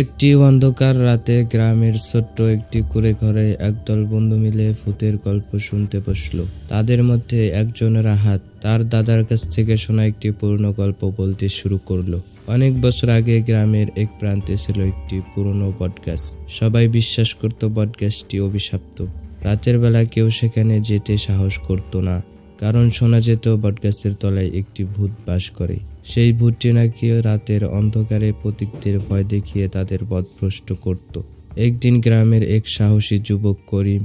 একটি অন্ধকার রাতে গ্রামের ছোট্ট একটি কুঁড়ে ঘরে একদল বন্ধু মিলে ভূতের গল্প শুনতে বসল। তাদের মধ্যে একজন রাহাত তার দাদার কাছ থেকে শোনা একটি পুরনো গল্প বলতে শুরু করলো। অনেক বছর আগে গ্রামের এক প্রান্তে ছিল একটি পুরনো বটগাছ। সবাই বিশ্বাস করত বটগাছটি অভিশপ্ত। রাতের বেলা কেউ সেখানে যেতে সাহস করত না, কারণ শোনা যেত বটগাছের তলায় একটি ভূত বাস করে। সেই ভূতটি নাকি রাতের অন্ধকারে পথিকদের ভয় দেখিয়ে তাদের পথভ্রষ্ট করত। একদিন গ্রামের এক সাহসী যুবক করিম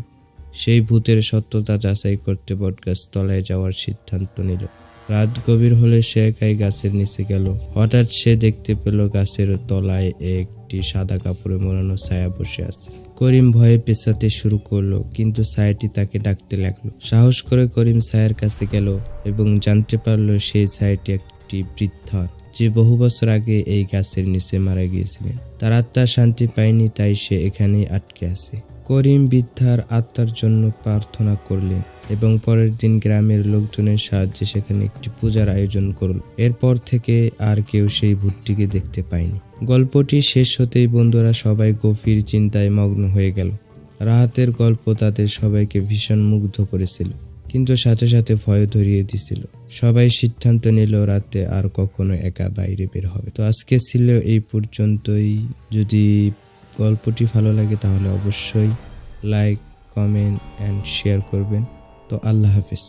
সেই ভূতের সত্যতা যাচাই করতে বটগাছ তলায় যাওয়ার সিদ্ধান্ত নিল। রাত গভীর হলে সে একাই গাছের নিচে গেল। হঠাৎ সে দেখতে পেল গাছের তলায় একটি সাদা কাপড়ে মোড়ানো ছায়া বসে আছে। করিম ভয়ে পেঁচাতে শুরু করলো, কিন্তু ছায়াটি তাকে ডাকতে লাগলো। সাহস করে করিম ছায়ার কাছে গেল এবং জানতে পারলো সেই ছায়াটি একটি বৃদ্ধা, যে বহু বছর আগে এই গাছের নিচে মারা গিয়েছিলেন। তার আত্মা শান্তি পায়নি, তাই সে এখানেই আটকে আছে। করিম বৃদ্ধার আত্মার জন্য প্রার্থনা করলেন এবং পরের দিন গ্রামের লোকজনের সাহায্যে সেখানে একটি পূজার আয়োজন করল। এরপর থেকে আর কেউ সেই ভূতটিকে দেখতে পায়নি। গল্পটি শেষ হতেই বন্ধুরা সবাই গভীর চিন্তায় মগ্ন হয়ে গেল। রাহাতের গল্প তাদের সবাইকে ভীষণ মুগ্ধ করেছিল, কিন্তু সাথে সাথে ভয় ধরিয়ে দিছিল। সবাই সিদ্ধান্ত নিল রাতে আর কখনো একা বাইরে বের হবে। তো আজকে ছিল এই পর্যন্তই। যদি গল্পটি ভালো লাগে তাহলে অবশ্যই লাইক, কমেন্ট অ্যান্ড শেয়ার করবেন। তো আল্লাহ হাফেজ।